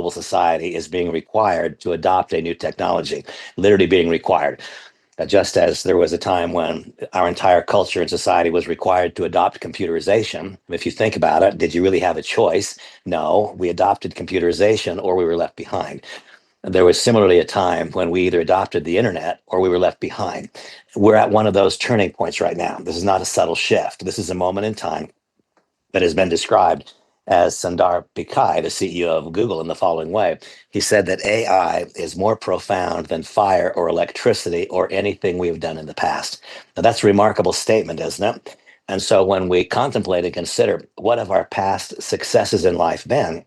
global society is being required to adopt a new technology, literally being required. Just as there was a time when our entire culture and society was required to adopt computerization. If you think about it, did you really have a choice? No, we adopted computerization or we were left behind. There was similarly a time when we either adopted the internet or we were left behind. We're at one of those turning points right now. This is not a subtle shift. This is a moment in time that has been described as Sundar Pichai, the CEO of Google, in the following way. He said that AI is more profound than fire or electricity or anything we've done in the past. Now, that's a remarkable statement, isn't it? And so when we contemplate and consider what have our past successes in life been,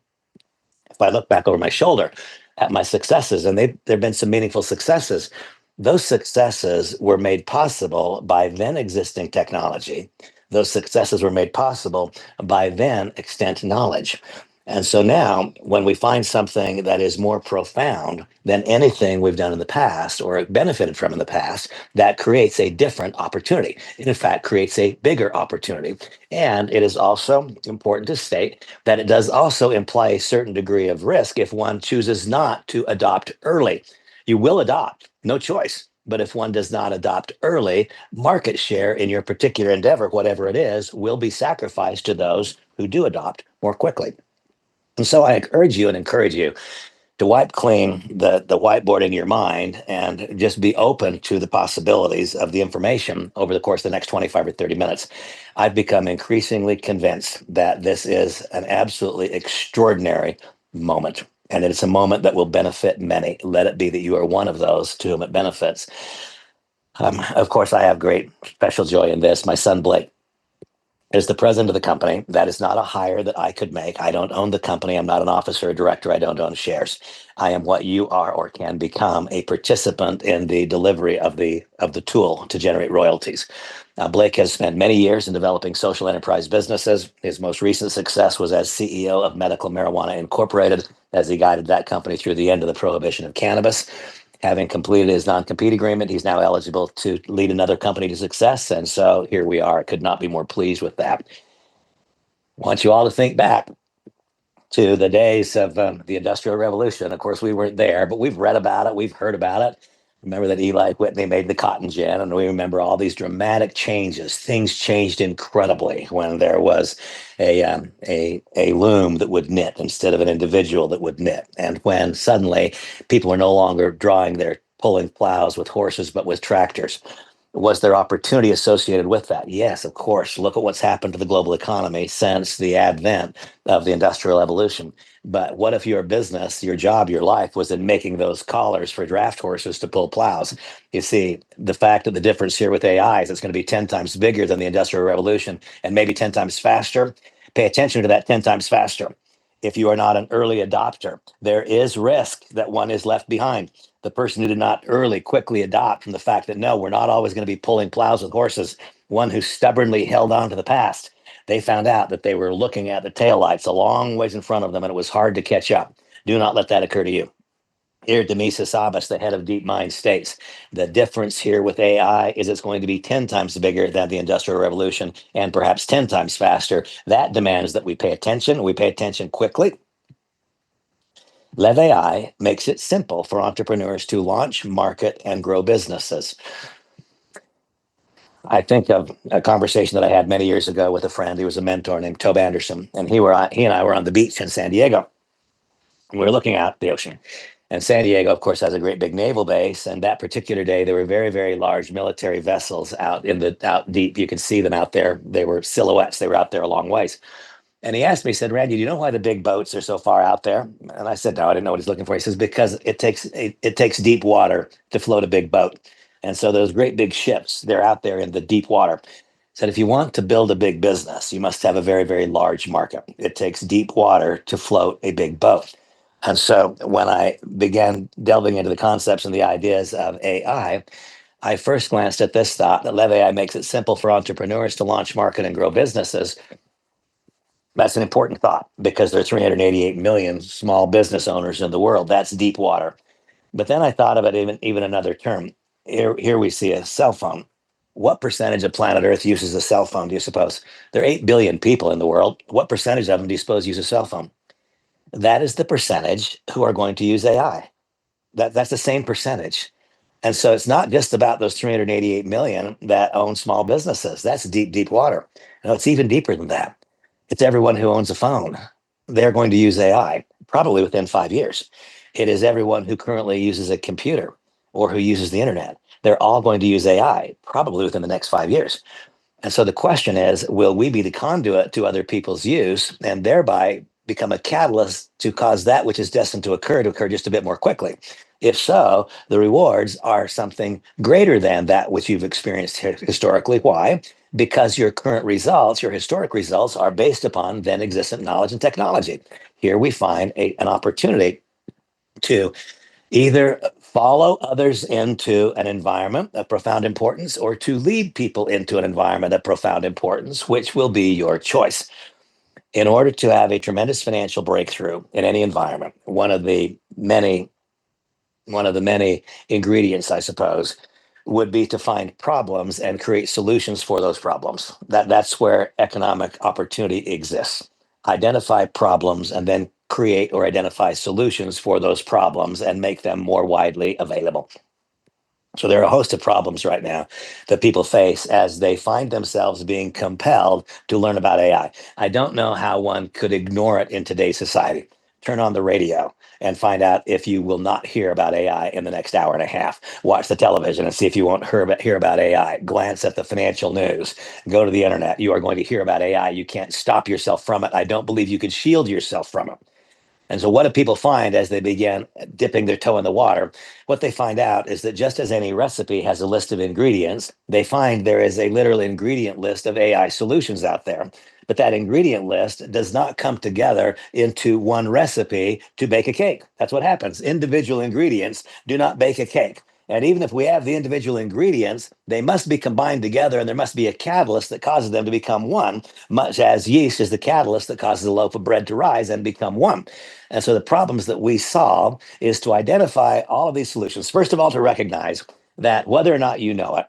if I look back over my shoulder at my successes, and there have been some meaningful successes, those successes were made possible by then existing technology. Those successes were made possible by then extant knowledge. And so now, when we find something that is more profound than anything we've done in the past or benefited from in the past, that creates a different opportunity. It, in fact, creates a bigger opportunity. And it is also important to state that it does also imply a certain degree of risk if one chooses not to adopt early. You will adopt, no choice. But if one does not adopt early, market share in your particular endeavor, whatever it is, will be sacrificed to those who do adopt more quickly. And so I urge you and encourage you to wipe clean the whiteboard in your mind and just be open to the possibilities of the information over the course of the next 25 or 30 minutes. I've become increasingly convinced that this is an absolutely extraordinary moment. And it's a moment that will benefit many. Let it be that you are one of those to whom it benefits. Of course, I have great special joy in this. My son Blake is the president of the company. That is not a hire that I could make. I don't own the company. I'm not an officer or director. I don't own shares. I am what you are or can become, a participant in the delivery of the tool to generate royalties. Blake has spent many years in developing social enterprise businesses. His most recent success was as CEO of Medical Marijuana Incorporated, as he guided that company through the end of the prohibition of cannabis. Having completed his non-compete agreement, he's now eligible to lead another company to success. And so here we are. Could not be more pleased with that. I want you all to think back to the days of the Industrial Revolution. Of course, we weren't there, but we've read about it. We've heard about it. Remember that Eli Whitney made the cotton gin, and we remember all these dramatic changes. Things changed incredibly when there was a loom that would knit instead of an individual that would knit, and when suddenly people were no longer pulling plows with horses, but with tractors. Was there opportunity associated with that? Yes, of course. Look at what's happened to the global economy since the advent of the Industrial Revolution. But what if your business, your job, your life was in making those collars for draft horses to pull plows? You see, the fact that the difference here with AI is it's going to be 10 times bigger than the Industrial Revolution and maybe 10 times faster. Pay attention to that 10 times faster. If you are not an early adopter, there is risk that one is left behind. The person who did not quickly adopt from the fact that no, we're not always going to be pulling plows with horses, one who stubbornly held on to the past, they found out that they were looking at the taillights a long ways in front of them and it was hard to catch up. Do not let that occur to you. Here, Demis Hassabis, the head of DeepMind, states the difference here with AI is it's going to be 10 times bigger than the Industrial Revolution and perhaps 10 times faster. That demands that we pay attention. We pay attention quickly. LEV AI makes it simple for entrepreneurs to launch, market, and grow businesses. I think of a conversation that I had many years ago with a friend. He was a mentor named Tobe Anderson, and he and I were on the beach in San Diego. We were looking out the ocean. And San Diego, of course, has a great big naval base. And that particular day, there were very, very large military vessels out deep. You could see them out there. They were silhouettes. They were out there a long ways. And he asked me, he said, Randy, do you know why the big boats are so far out there? And I said, no, I didn't know what he's looking for. He says, because it takes deep water to float a big boat. And so those great big ships, they're out there in the deep water. He said, if you want to build a big business, you must have a very, very large market. It takes deep water to float a big boat. And so when I began delving into the concepts and the ideas of AI, I first glanced at this thought that LEV AI makes it simple for entrepreneurs to launch, market, and grow businesses. That's an important thought because there are 388 million small business owners in the world. That's deep water. But then I thought of it even another term. Here we see a cell phone. What percentage of planet Earth uses a cell phone, do you suppose? There are 8 billion people in the world. What percentage of them do you suppose use a cell phone? that is the percentage who are going to use AI. That's the same percentage. And so it's not just about those 388 million that own small businesses. That's deep, deep water. No, it's even deeper than that. It's everyone who owns a phone. They're going to use AI probably within 5 years. It is everyone who currently uses a computer or who uses the internet. They're all going to use AI probably within the next 5 years. And so the question is, will we be the conduit to other people's use and thereby become a catalyst to cause that which is destined to occur just a bit more quickly? If so, the rewards are something greater than that which you've experienced historically. Why? Because your current results, your historic results, are based upon then existent knowledge and technology. Here we find an opportunity to either follow others into an environment of profound importance or to lead people into an environment of profound importance, which will be your choice. In order to have a tremendous financial breakthrough in any environment, one of the many ingredients, I suppose, would be to find problems and create solutions for those problems. That's where economic opportunity exists. Identify problems and then create or identify solutions for those problems and make them more widely available. So there are a host of problems right now that people face as they find themselves being compelled to learn about AI. I don't know how one could ignore it in today's society. Turn on the radio and find out if you will not hear about AI in the next hour and a half. Watch the television and see if you won't hear about AI. Glance at the financial news. Go to the internet. You are going to hear about AI. You can't stop yourself from it. I don't believe you could shield yourself from it. And so, what do people find as they begin dipping their toe in the water? What they find out is that just as any recipe has a list of ingredients, they find there is a literal ingredient list of AI solutions out there. But that ingredient list does not come together into one recipe to bake a cake. That's what happens. Individual ingredients do not bake a cake. And even if we have the individual ingredients, they must be combined together and there must be a catalyst that causes them to become one, much as yeast is the catalyst that causes a loaf of bread to rise and become one. And so the problems that we solve is to identify all of these solutions. First of all, to recognize that whether or not you know it,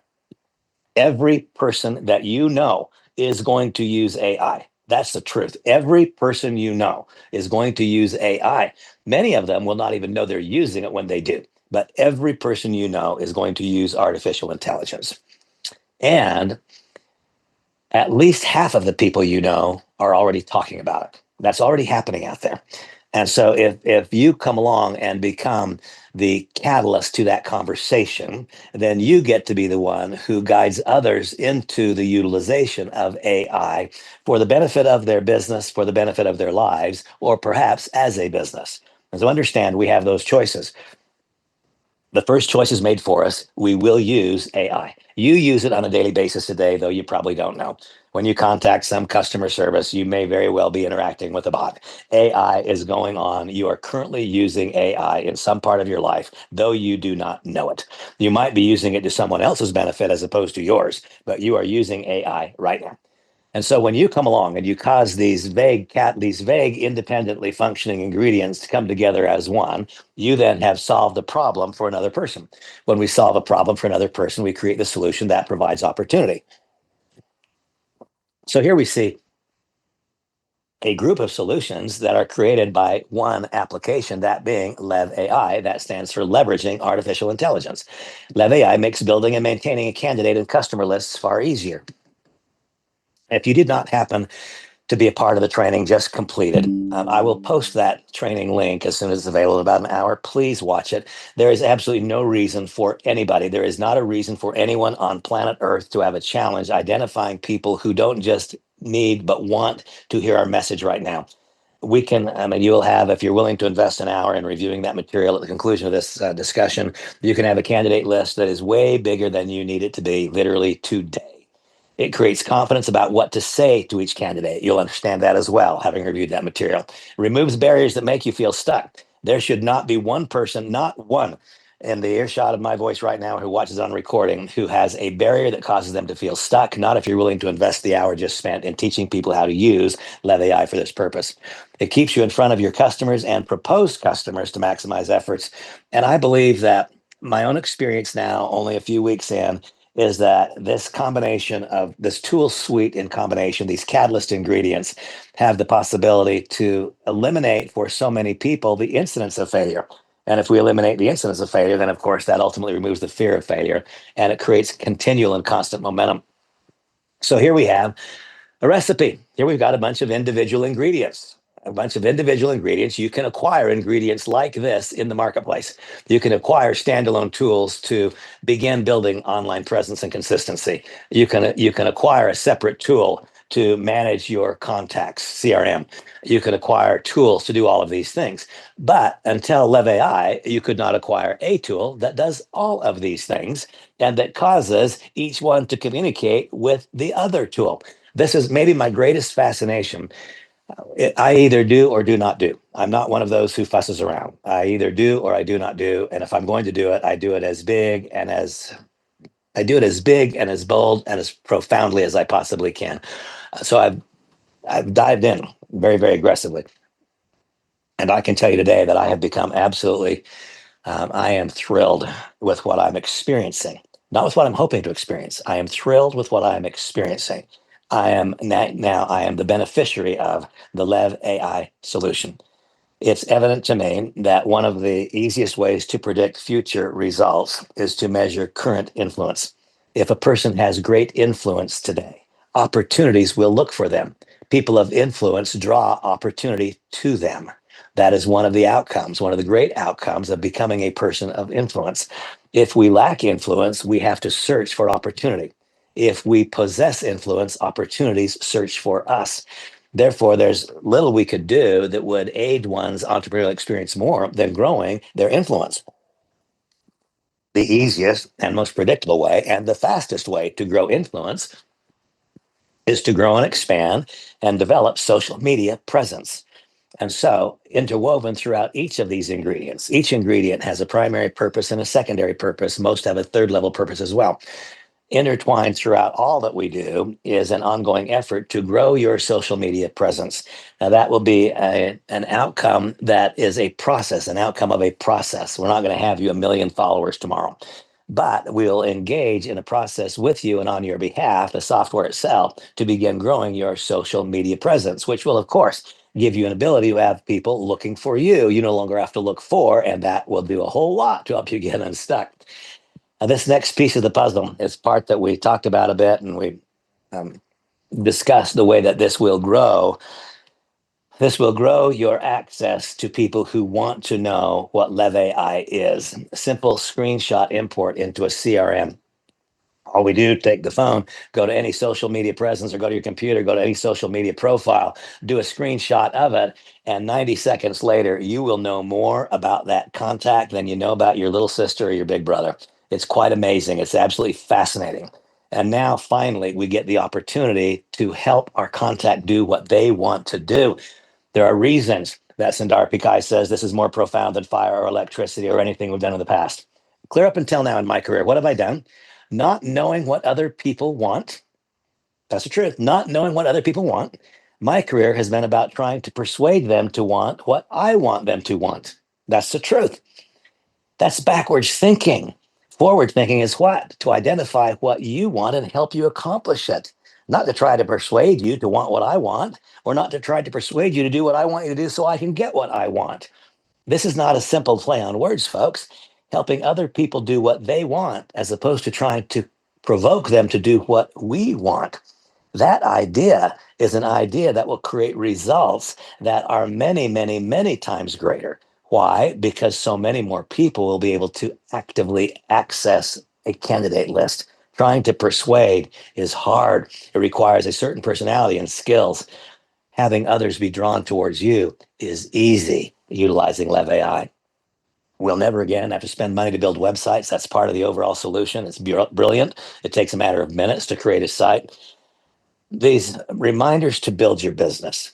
every person that you know is going to use AI. That's the truth. Every person you know is going to use AI. Many of them will not even know they're using it when they do. But every person you know is going to use artificial intelligence. And at least half of the people you know are already talking about it. That's already happening out there. And so if you come along and become the catalyst to that conversation, then you get to be the one who guides others into the utilization of AI for the benefit of their business, for the benefit of their lives, or perhaps as a business. And so understand we have those choices. The first choice is made for us. We will use AI. You use it on a daily basis today, though you probably don't know. When you contact some customer service, you may very well be interacting with a bot. AI is going on. You are currently using AI in some part of your life, though you do not know it. You might be using it to someone else's benefit as opposed to yours, but you are using AI right now. And so when you come along and you cause these vague independently functioning ingredients to come together as one, you then have solved the problem for another person. When we solve a problem for another person, we create the solution that provides opportunity. So here we see a group of solutions that are created by one application, that being LEV AI. That stands for leveraging artificial intelligence. LEV AI makes building and maintaining a candidate and customer lists far easier. If you did not happen to be a part of the training just completed. I will post that training link as soon as it's available in about an hour. Please watch it. There is absolutely no reason for anybody. There is not a reason for anyone on planet Earth to have a challenge identifying people who don't just need but want to hear our message right now. We can, I mean, you will have, if you're willing to invest an hour in reviewing that material at the conclusion of this discussion, you can have a candidate list that is way bigger than you need it to be literally today. It creates confidence about what to say to each candidate. You'll understand that as well, having reviewed that material. Removes barriers that make you feel stuck. There should not be one person, not one, in the earshot of my voice right now who watches on recording who has a barrier that causes them to feel stuck, not if you're willing to invest the hour just spent in teaching people how to use Lev AI for this purpose. It keeps you in front of your customers and proposed customers to maximize efforts. And I believe that my own experience now, only a few weeks in, is that this combination of this tool suite in combination, these catalyst ingredients have the possibility to eliminate for so many people the incidence of failure. And if we eliminate the incidence of failure, then of course that ultimately removes the fear of failure and it creates continual and constant momentum. So here we have a recipe. Here we've got a bunch of individual ingredients. A bunch of individual ingredients. You can acquire ingredients like this in the marketplace. You can acquire standalone tools to begin building online presence and consistency. You can acquire a separate tool to manage your contacts, CRM. You can acquire tools to do all of these things. But until Lev AI, you could not acquire a tool that does all of these things and that causes each one to communicate with the other tool. This is maybe my greatest fascination. I either do or do not do. I'm not one of those who fusses around. I either do or I do not do. And if I'm going to do it, I do it as big and as I do it as big and as bold and as profoundly as I possibly can. So I've dived in very, very aggressively. And I can tell you today that I have become absolutely I am thrilled with what I'm experiencing, not with what I'm hoping to experience. I am thrilled with what I'm experiencing. Now I am the beneficiary of the Lev AI solution. It's evident to me that one of the easiest ways to predict future results is to measure current influence. If a person has great influence today, opportunities will look for them. People of influence draw opportunity to them. That is one of the outcomes, one of the great outcomes of becoming a person of influence. If we lack influence, we have to search for opportunity. If we possess influence, opportunities search for us. Therefore, there's little we could do that would aid one's entrepreneurial experience more than growing their influence. The easiest and most predictable way and the fastest way to grow influence is to grow and expand and develop social media presence. And so, interwoven throughout each of these ingredients, each ingredient has a primary purpose and a secondary purpose. Most have a third level purpose as well. Intertwined throughout all that we do is an ongoing effort to grow your social media presence. Now, that will be an outcome that is a process, an outcome of a process. We're not going to have you a million followers tomorrow, but we'll engage in a process with you and on your behalf, the software itself, to begin growing your social media presence, which will, of course, give you an ability to have people looking for you. You no longer have to look for, and that will do a whole lot to help you get unstuck. This next piece of the puzzle is part that we talked about a bit, and we um, discussed the way that this will grow. This will grow your access to people who want to know what Lev AI is. A simple screenshot import into a CRM. All we do, take the phone, go to any social media presence or go to your computer, go to any social media profile, do a screenshot of it, and 90 seconds later, you will know more about that contact than you know about your little sister or your big brother. It's quite amazing. It's absolutely fascinating. And now finally, we get the opportunity to help our contact do what they want to do. There are reasons that Sundar Pichai says this is more profound than fire or electricity or anything we've done in the past. Clear up until now in my career, what have I done? Not knowing what other people want. That's the truth. Not knowing what other people want. My career has been about trying to persuade them to want what I want them to want. That's the truth. That's backwards thinking. Forward thinking is what? To identify what you want and help you accomplish it. Not to try to persuade you to want what I want, or not to try to persuade you to do what I want you to do so I can get what I want. This is not a simple play on words, folks. Helping other people do what they want as opposed to trying to provoke them to do what we want. That idea is an idea that will create results that are many, many, many times greater. Why? Because so many more people will be able to actively access a candidate list. Trying to persuade is hard. It requires a certain personality and skills. Having others be drawn towards you is easy utilizing Lev AI. We'll never again have to spend money to build websites. That's part of the overall solution. It's brilliant. It takes a matter of minutes to create a site. These reminders to build your business.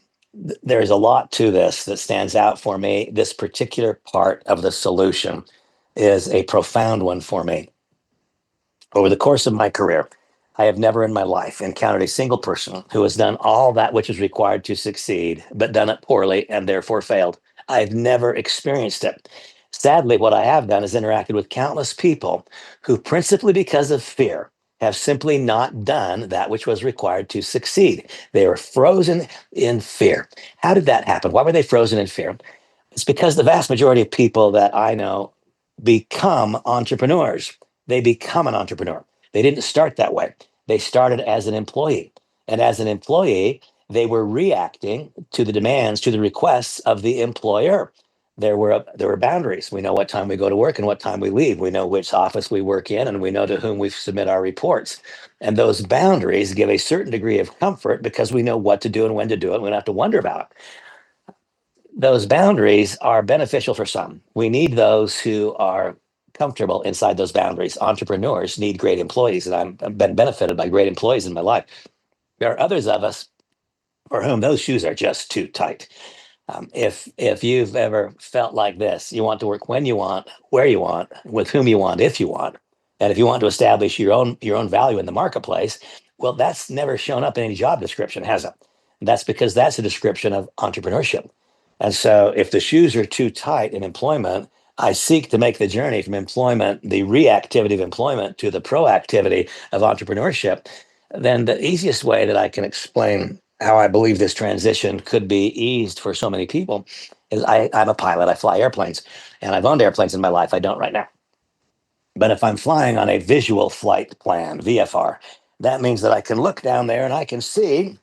There's a lot to this that stands out for me. This particular part of the solution is a profound one for me. Over the course of my career, I have never in my life encountered a single person who has done all that which is required to succeed, but done it poorly and therefore failed. I've never experienced it. Sadly, what I have done is interacted with countless people who, principally because of fear, have simply not done that which was required to succeed. They were frozen in fear. How did that happen? Why were they frozen in fear? It's because the vast majority of people that I know become entrepreneurs. They become an entrepreneur. They didn't start that way. They started as an employee. And as an employee, they were reacting to the demands, to the requests of the employer. There were boundaries. We know what time we go to work and what time we leave. We know which office we work in, and we know to whom we submit our reports. And those boundaries give a certain degree of comfort because we know what to do and when to do it. We don't have to wonder about it. Those boundaries are beneficial for some. We need those who are comfortable inside those boundaries. Entrepreneurs need great employees, and I've been benefited by great employees in my life. There are others of us for whom those shoes are just too tight. If you've ever felt like this, you want to work when you want, where you want, with whom you want, if you want, and if you want to establish your own value in the marketplace, well, that's never shown up in any job description, has it? That's because that's a description of entrepreneurship. And so, if the shoes are too tight in employment, I seek to make the journey from employment, the reactivity of employment, to the proactivity of entrepreneurship. Then the easiest way that I can explain how I believe this transition could be eased for so many people is I'm a pilot. I fly airplanes, and I've owned airplanes in my life. I don't right now. But if I'm flying on a visual flight plan, VFR, that means that I can look down there and I can see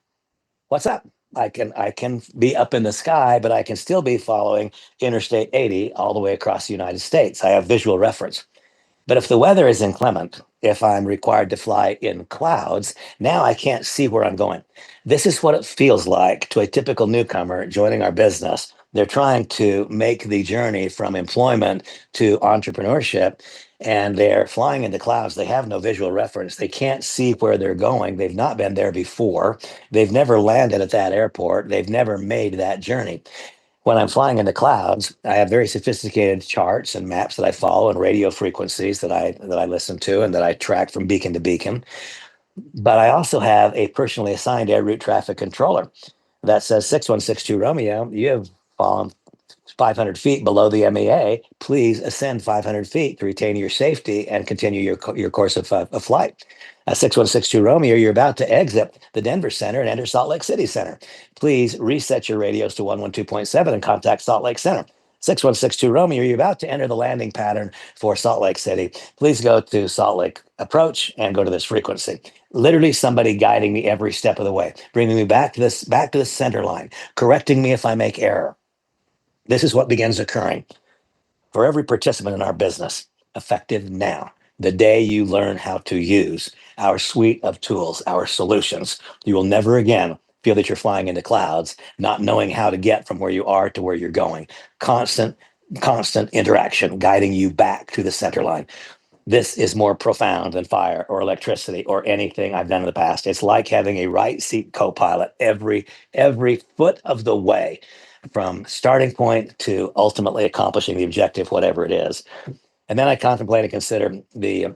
what's up. I can be up in the sky, but I can still be following Interstate 80 all the way across the United States. I have visual reference. But if the weather is inclement, if I'm required to fly in clouds, now I can't see where I'm going. This is what it feels like to a typical newcomer joining our business. They're trying to make the journey from employment to entrepreneurship, and they're flying in the clouds. They have no visual reference. They can't see where they're going. They've not been there before. They've never landed at that airport. They've never made that journey. When I'm flying in the clouds, I have very sophisticated charts and maps that I follow and radio frequencies that I listen to and that I track from beacon to beacon. But I also have a personally assigned air route traffic controller that says 6162 Romeo, you have fallen 500 feet below the MEA. Please ascend 500 feet to retain your safety and continue your course of flight. 6162 Romeo, you're about to exit the Denver Center and enter Salt Lake City Center. Please reset your radios to 112.7 and contact Salt Lake Center. 6162 Romeo, you're about to enter the landing pattern for Salt Lake City. Please go to Salt Lake Approach and go to this frequency. Literally somebody guiding me every step of the way, bringing me back to the center line, correcting me if I make error. This is what begins occurring for every participant in our business, effective now. The day you learn how to use our suite of tools, our solutions, you will never again feel that you're flying into clouds, not knowing how to get from where you are to where you're going. Constant interaction guiding you back to the center line. This is more profound than fire or electricity or anything I've done in the past. It's like having a right seat co-pilot every foot of the way, from starting point to ultimately accomplishing the objective, whatever it is. And then I contemplate and consider the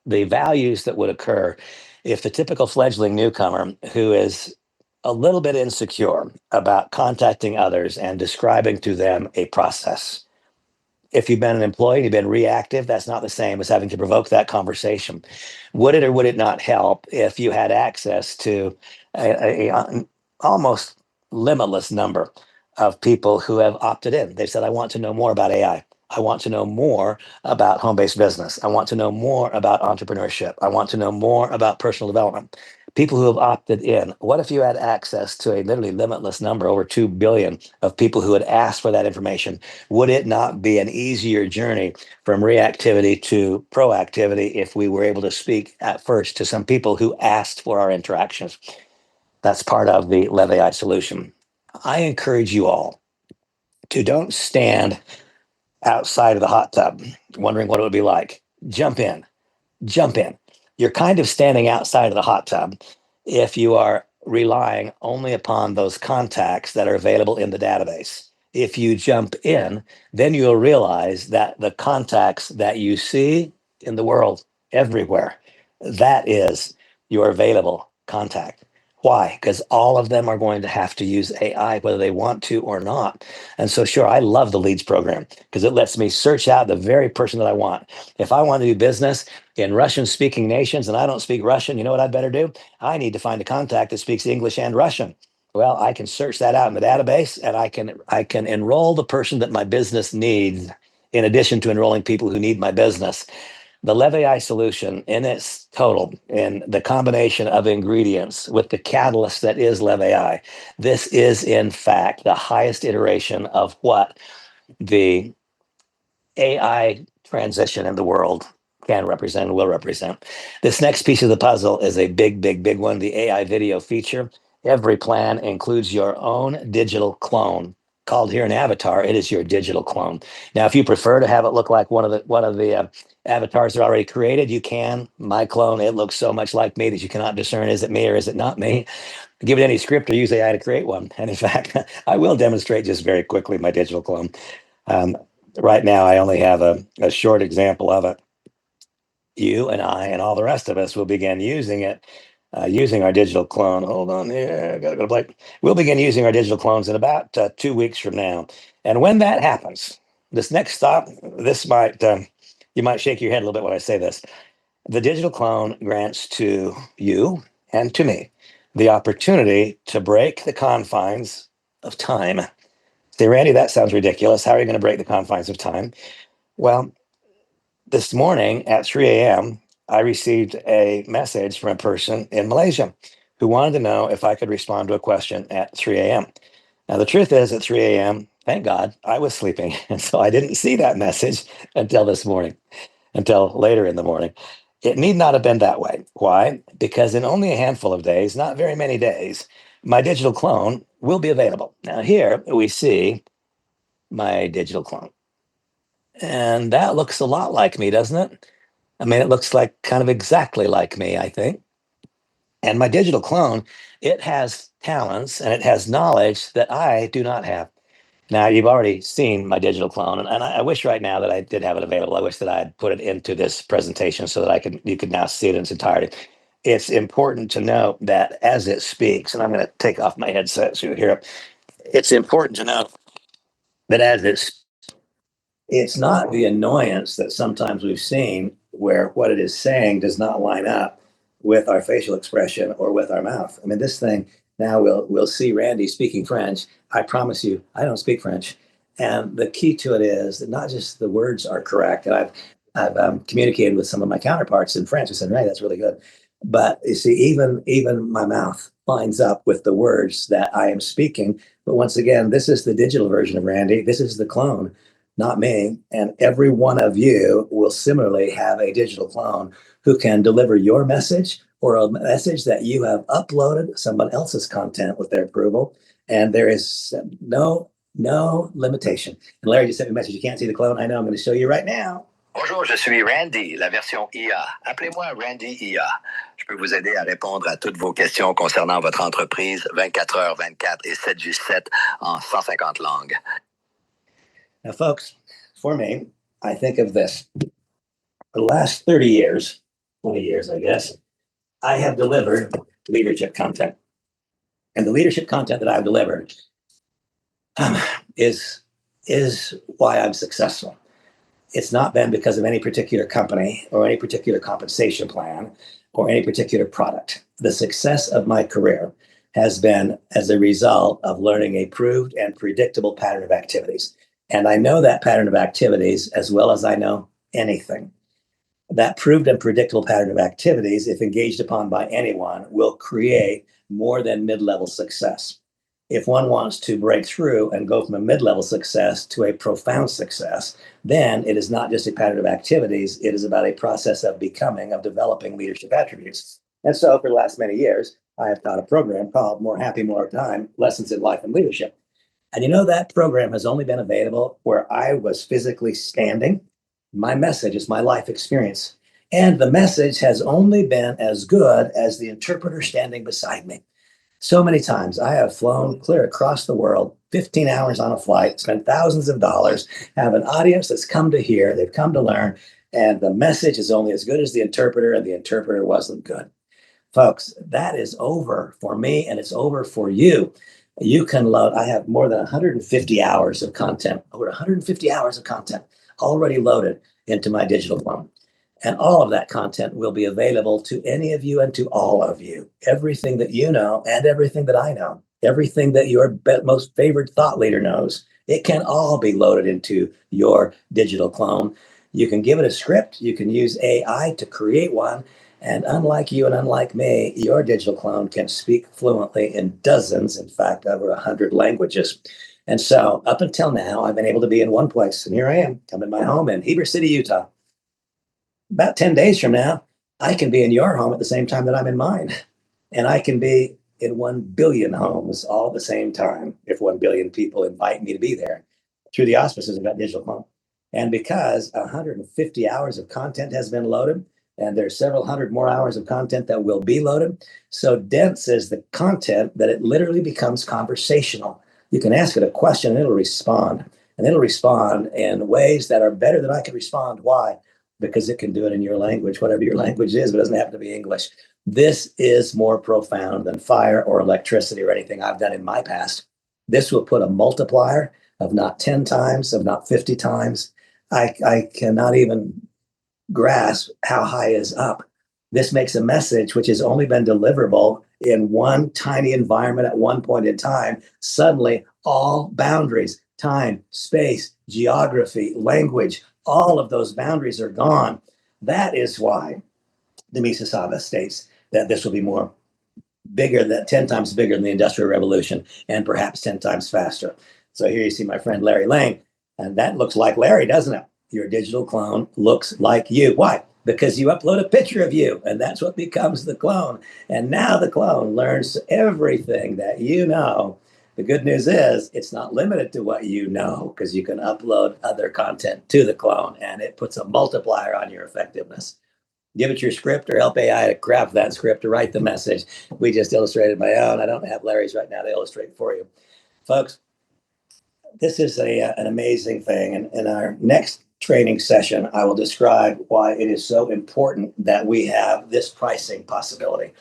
values that would occur if the typical fledgling newcomer who is a little bit insecure about contacting others and describing to them a process. If you've been an employee and you've been reactive, that's not the same as having to provoke that conversation. Would it or would it not help if you had access to a almost limitless number of people who have opted in? They've said, I want to know more about AI. I want to know more about home-based business. I want to know more about entrepreneurship. I want to know more about personal development. People who have opted in. What if you had access to a literally limitless number, over 2 billion, of people who had asked for that information? Would it not be an easier journey from reactivity to proactivity if we were able to speak at first to some people who asked for our interactions? That's part of the LEV AI solution. I encourage you all to don't stand outside of the hot tub wondering what it would be like. Jump in. Jump in. You're kind of standing outside of the hot tub if you are relying only upon those contacts that are available in the database. If you jump in, then you'll realize that the contacts that you see in the world everywhere, that is your available contact. Why? Because all of them are going to have to use AI, whether they want to or not. And so, sure, I love the leads program because it lets me search out the very person that I want. If I want to do business in Russian speaking nations and I don't speak Russian, you know what I better do? I need to find a contact that speaks English and Russian. Well, I can search that out in the database and I can enroll the person that my business needs in addition to enrolling people who need my business. The LEV solution in its total, in the combination of ingredients with the catalyst that is LEV, this is in fact the highest iteration of what the AI transition in the world can represent and will represent. This next piece of the puzzle is a big, big, big one, the AI video feature. Every plan includes your own digital clone. Called here an avatar, it is your digital clone. Now, if you prefer to have it look like one of the avatars that are already created, you can. My clone, it looks so much like me that you cannot discern is it me or is it not me. Give it any script or use AI to create one. And in fact, I will demonstrate just very quickly my digital clone. Um, right now, I only have a short example of it. You and I and all the rest of us will begin using it, using our digital clone. Hold on here, I gotta go to Blake. We'll begin using our digital clones in about 2 weeks from now. And when that happens, this next stop, this might, you might shake your head a little bit when I say this. The digital clone grants to you and to me the opportunity to break the confines of time. Say, Randy, that sounds ridiculous. How are you going to break the confines of time? Well, this morning at 3 a.m., I received a message from a person in Malaysia who wanted to know if I could respond to a question at 3 a.m. Now, the truth is, at 3 a.m., thank God, I was sleeping. And so I didn't see that message until this morning, until later in the morning. It need not have been that way. Why? Because in only a handful of days, not very many days, my digital clone will be available. Now, here we see my digital clone. And that looks a lot like me, doesn't it? I mean, it looks like kind of exactly like me, I think. And my digital clone, it has talents and it has knowledge that I do not have. Now, you've already seen my digital clone, and I wish right now that I did have it available. I wish that I had put it into this presentation so that you could now see it in its entirety. It's important to note that as it speaks, and I'm going to take off my headset so you hear it. It's important to note that as it's not the annoyance that sometimes we've seen where what it is saying does not line up with our facial expression or with our mouth. I mean, this thing now we'll see Randy speaking French. I promise you, I don't speak French. And the key to it is that not just the words are correct. And I've communicated with some of my counterparts in French. I said, "Right, that's really good." But you see, even my mouth lines up with the words that I am speaking. But once again, this is the digital version of Randy. This is the clone, not me. And every one of you will similarly have a digital clone who can deliver your message or a message that you have uploaded someone else's content with their approval. And there is no limitation. And Larry just sent me a message. You can't see the clone. I know. I'm going to show you right now. Bonjour, je suis Randy, la version IA. Appelez-moi Randy IA. Je peux vous aider à répondre à toutes vos questions concernant votre entreprise 24 heures 24 et 7 jours 7 en 150 langues. Now, folks, for me, I think of this. For the last 30 years, 20 years, I guess, I have delivered leadership content. And the leadership content that I've delivered um, is, is why I'm successful. It's not been because of any particular company or any particular compensation plan or any particular product. The success of my career has been as a result of learning a proved and predictable pattern of activities. And I know that pattern of activities as well as I know anything. That proved and predictable pattern of activities, if engaged upon by anyone, will create more than mid-level success. If one wants to break through and go from a mid-level success to a profound success, then it is not just a pattern of activities, it is about a process of becoming, of developing leadership attributes. And so for the last many years, I have taught a program called More Happy, More Time, Lessons in Life and Leadership. And you know, that program has only been available where I was physically standing. My message is my life experience. And the message has only been as good as the interpreter standing beside me. So many times I have flown clear across the world, 15 hours on a flight, spent thousands of dollars, have an audience that's come to hear, they've come to learn, and the message is only as good as the interpreter, and the interpreter wasn't good. Folks, that is over for me and it's over for you. You can load, I have more than 150 hours of content, over 150 hours of content already loaded into my digital clone. And all of that content will be available to any of you and to all of you. Everything that you know and everything that I know, everything that your most favorite thought leader knows, it can all be loaded into your digital clone. You can give it a script. You can use AI to create one. And unlike you and unlike me, your digital clone can speak fluently in dozens, in fact, over 100 languages. And so up until now, I've been able to be in one place. And here I am. I'm in my home in Heber City, Utah. About 10 days from now, I can be in your home at the same time that I'm in mine. And I can be in 1 billion homes all at the same time if 1 billion people invite me to be there through the auspices of that digital home. And because 150 hours of content has been loaded, and there's several hundred more hours of content that will be loaded, so dense is the content that it literally becomes conversational. You can ask it a question and it'll respond. And it'll respond in ways that are better than I can respond. Why? Because it can do it in your language, whatever your language is, but it doesn't have to be English. This is more profound than fire or electricity or anything I've done in my past. This will put a multiplier of not 10 times, of not 50 times. I cannot even grasp how high is up. This makes a message which has only been deliverable in one tiny environment at one point in time. Suddenly, all boundaries, time, space, geography, language, all of those boundaries are gone. That is why the Misasaba states that this will be more bigger, than 10 times bigger than the Industrial Revolution, and perhaps 10 times faster. So here you see my friend Larry Lang, and that looks like Larry, doesn't it? Your digital clone looks like you. Why? Because you upload a picture of you, and that's what becomes the clone. And now the clone learns everything that you know. The good news is it's not limited to what you know, because you can upload other content to the clone, and it puts a multiplier on your effectiveness. Give it your script or help AI to craft that script to write the message. We just illustrated my own. I don't have Larry's right now to illustrate for you. Folks, this is an amazing thing. And in our next training session, I will describe why it is so important that we have this pricing possibility.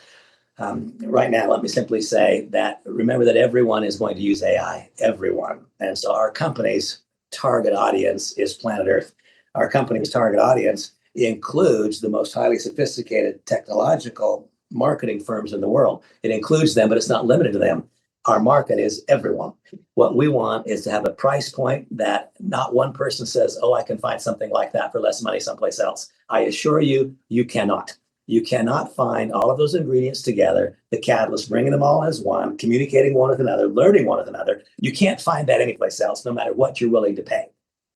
Right now, let me simply say that remember that everyone is going to use AI, everyone. And so our company's target audience is planet Earth. Our company's target audience includes the most highly sophisticated technological marketing firms in the world. It includes them, but it's not limited to them. Our market is everyone. What we want is to have a price point that not one person says, oh, I can find something like that for less money someplace else. I assure you, you cannot. You cannot find all of those ingredients together, the catalyst, bringing them all as one, communicating one with another, learning one with another. You can't find that anyplace else, no matter what you're willing to pay.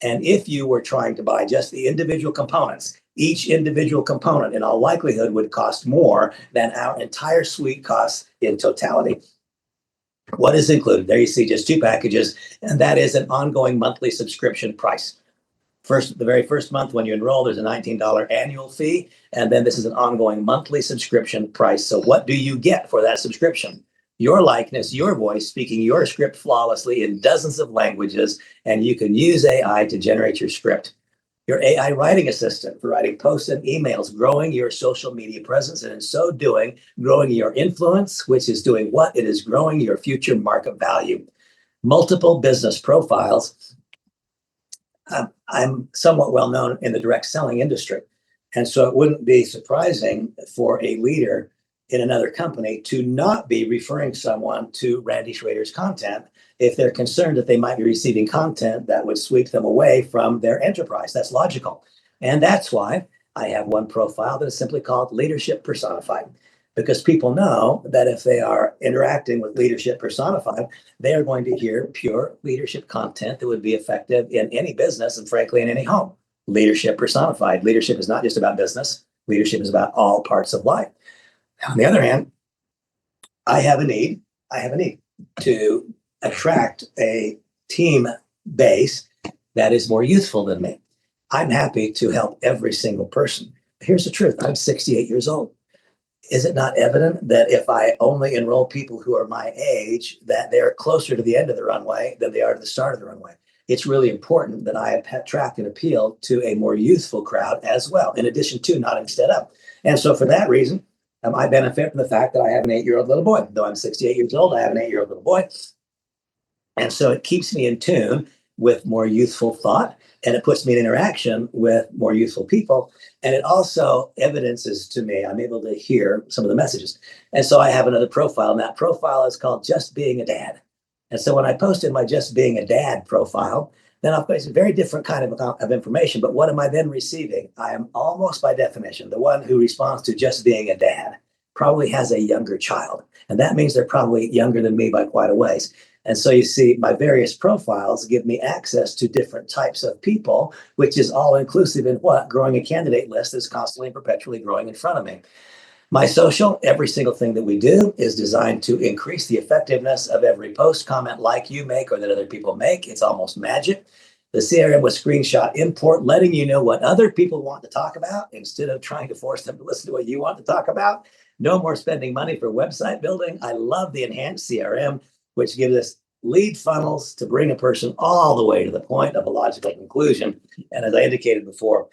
And if you were trying to buy just the individual components, each individual component in all likelihood would cost more than our entire suite costs in totality. What is included? There you see just two packages, and that is an ongoing monthly subscription price. First, the very first month when you enroll, there's a $19 annual fee, and then this is an ongoing monthly subscription price. So what do you get for that subscription? Your likeness, your voice, speaking your script flawlessly in dozens of languages, and you can use AI to generate your script. Your AI writing assistant for writing posts and emails, growing your social media presence, and in so doing, growing your influence, which is doing what? It is growing your future market value. Multiple business profiles. I'm somewhat well known in the direct selling industry. And so it wouldn't be surprising for a leader in another company to not be referring someone to Randy Schroeder's content if they're concerned that they might be receiving content that would sweep them away from their enterprise. That's logical. And that's why I have one profile that is simply called Leadership Personified, because people know that if they are interacting with Leadership Personified, they are going to hear pure leadership content that would be effective in any business and frankly in any home. Leadership Personified. Leadership is not just about business. Leadership is about all parts of life. On the other hand, I have a need to attract a team base that is more youthful than me. I'm happy to help every single person. Here's the truth. I'm 68 years old. Is it not evident that if I only enroll people who are my age, that they're closer to the end of the runway than they are to the start of the runway? It's really important that I attract and appeal to a more youthful crowd as well, in addition to, not instead of. And so for that reason, I benefit from the fact that I have an 8-year-old little boy. Though I'm 68 years old, I have an 8-year-old little boy. And so it keeps me in tune with more youthful thought, and it puts me in interaction with more youthful people. And it also evidences to me, I'm able to hear some of the messages. And so I have another profile, and that profile is called Just Being a Dad. And so when I posted my Just Being a Dad profile, then I'll face a very different kind of information. But what am I then receiving? I am almost by definition, the one who responds to Just Being a Dad probably has a younger child. And that means they're probably younger than me by quite a ways. And so you see, my various profiles give me access to different types of people, which is all inclusive in what? Growing a candidate list that's constantly and perpetually growing in front of me. My social, every single thing that we do is designed to increase the effectiveness of every post, comment, like you make or that other people make. It's almost magic. The CRM with screenshot import, letting you know what other people want to talk about instead of trying to force them to listen to what you want to talk about. No more spending money for website building. I love the enhanced CRM, which gives us lead funnels to bring a person all the way to the point of a logical conclusion. And as I indicated before,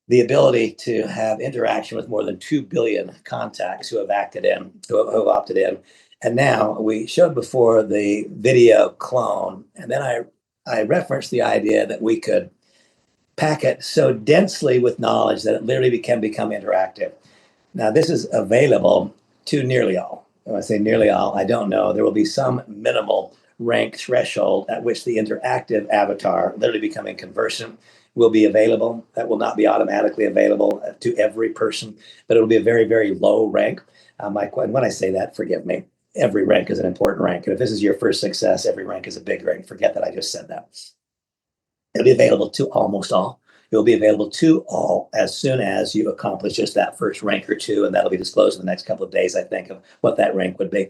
the ability to have interaction with more than 2 billion contacts who have opted in. And now we showed before the video clone, and then I referenced the idea that we could pack it so densely with knowledge that it literally can become interactive. Now, this is available to nearly all. When I say nearly all, I don't know. There will be some minimal rank threshold at which the interactive avatar, literally becoming conversant, will be available. That will not be automatically available to every person, but it'll be a very, very low rank. And when I say that, forgive me. Every rank is an important rank. And if this is your first success, every rank is a big rank. Forget that I just said that. It'll be available to almost all. It'll be available to all as soon as you accomplish just that first rank or two, and that'll be disclosed in the next couple of days, I think, of what that rank would be.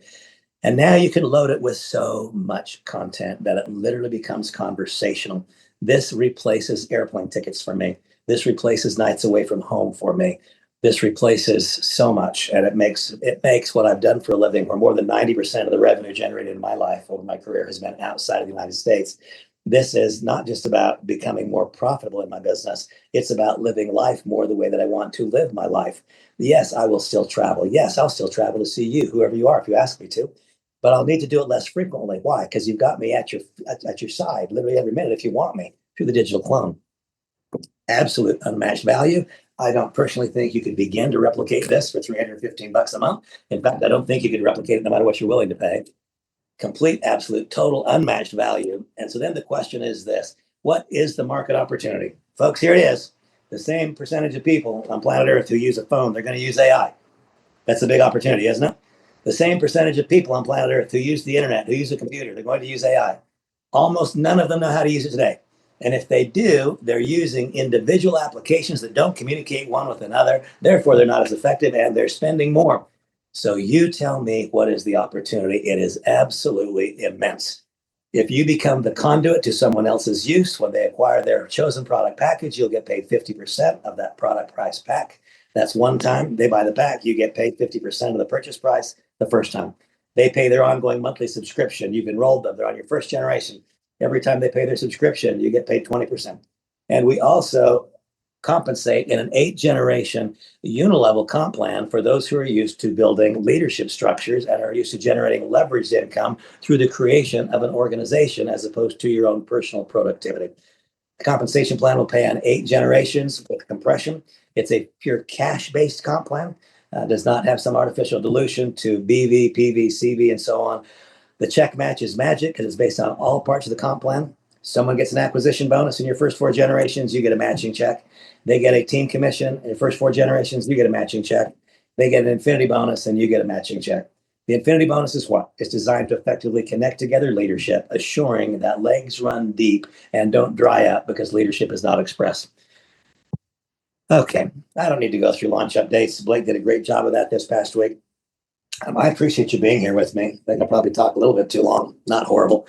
And now you can load it with so much content that it literally becomes conversational. This replaces airplane tickets for me. This replaces nights away from home for me. This replaces so much, and it makes what I've done for a living, where more than 90% of the revenue generated in my life over my career has been outside of the United States. This is not just about becoming more profitable in my business. It's about living life more the way that I want to live my life. Yes, I will still travel. Yes, I'll still travel to see you, whoever you are, if you ask me to. But I'll need to do it less frequently. Why? Because you've got me at your side, literally every minute if you want me, through the digital clone. Absolute unmatched value. I don't personally think you could begin to replicate this for $315 a month. In fact, I don't think you could replicate it no matter what you're willing to pay. Complete, absolute, total, unmatched value. And so then the question is this: what is the market opportunity? Folks, here it is. The same percentage of people on planet Earth who use a phone, they're going to use AI. That's a big opportunity, isn't it? The same percentage of people on planet Earth who use the internet, who use a computer, they're going to use AI. Almost none of them know how to use it today. And if they do, they're using individual applications that don't communicate one with another. Therefore, they're not as effective and they're spending more. So you tell me, what is the opportunity? It is absolutely immense. If you become the conduit to someone else's use, when they acquire their chosen product package, you'll get paid 50% of that product price pack. That's one time they buy the pack, you get paid 50% of the purchase price the first time. They pay their ongoing monthly subscription. You've enrolled them. They're on your first generation. Every time they pay their subscription, you get paid 20%. And we also compensate in an 8-generation unilevel comp plan for those who are used to building leadership structures and are used to generating leveraged income through the creation of an organization as opposed to your own personal productivity. The compensation plan will pay on 8 generations with compression. It's a pure cash-based comp plan. Does not have some artificial dilution to BV, PV, CV, and so on. The check match is magic because it's based on all parts of the comp plan. Someone gets an acquisition bonus in your first 4 generations, you get a matching check. They get a team commission in your first 4 generations, you get a matching check. They get an infinity bonus and you get a matching check. The infinity bonus is what? It's designed to effectively connect together leadership, assuring that legs run deep and don't dry up because leadership is not expressed. Okay, I don't need to go through launch updates. Blake did a great job of that this past week. I appreciate you being here with me. I think I'll probably talk a little bit too long. Not horrible.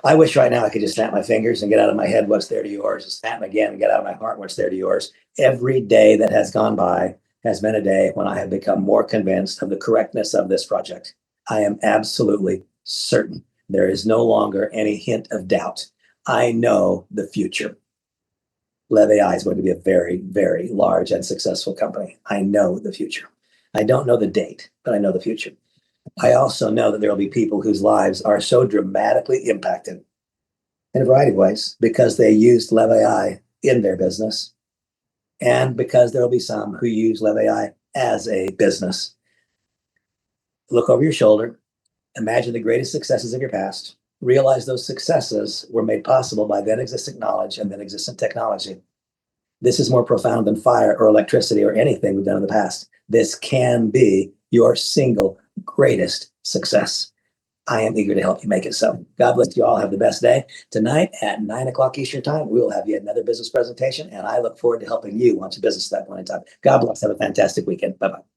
I wish right now I could just snap my fingers and get out of my head what's there to yours, and snap again and get out of my heart what's there to yours. Every day that has gone by has been a day when I have become more convinced of the correctness of this project. I am absolutely certain. There is no longer any hint of doubt. I know the future. LEV AI is going to be a very, very large and successful company. I know the future. I don't know the date, but I know the future. I also know that there will be people whose lives are so dramatically impacted in a variety of ways because they used LEV AI in their business, and because there will be some who use LEV AI as a business. Look over your shoulder, imagine the greatest successes of your past, realize those successes were made possible by then existing knowledge and then existent technology. This is more profound than fire or electricity or anything we've done in the past. This can be your single greatest success. I am eager to help you make it so. God bless you all. Have the best day. Tonight at 9 o'clock Eastern Time, we will have yet another business presentation, and I look forward to helping you launch a business at that point in time. God bless. Have a fantastic weekend. Bye bye.